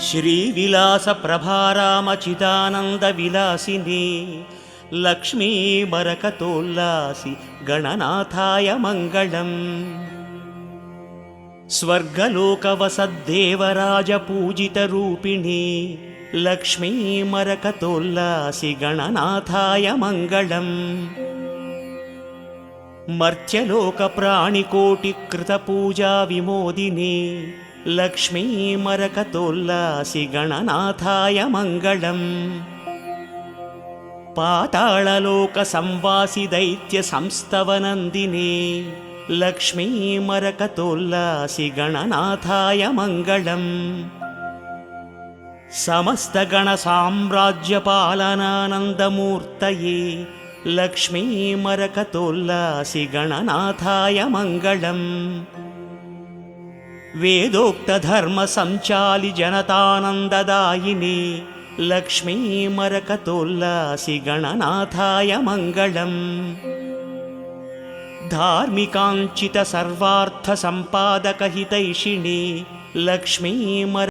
श्रीविलासप्रभारामचिदानन्दविलासिनी लक्ष्मीमरकतोल्लासि गणनाथाय मङ्गलम्। स्वर्गलोकवसद्देवराजपूजितरूपिणी लक्ष्मीमरकतोल्लासि गणनाथाय मङ्गलम्। मर्त्यलोकप्राणिकोटिकृतपूजाविमोदिनी लक्ष्मीमरकतोल्लासि गणनाथाय मङ्गलम्। पाताळलोकसंवासि दैत्यसंस्तवनन्दिनी लक्ष्मीमरकतोल्लासि गणनाथाय मङ्गलम्। समस्तगणसाम्राज्यपालनानन्दमूर्तये लक्ष्मीमरकतोल्लासि गणनाथाय मङ्गलम्। वेदोक्तधर्मसञ्चालि जनतानन्ददायिनी लक्ष्मीमरकतोल्लासि गणनाथाय मङ्गलम्। धार्मिकाञ्चितसर्वार्थसम्पादकहितैषिणी लक्ष्मीमर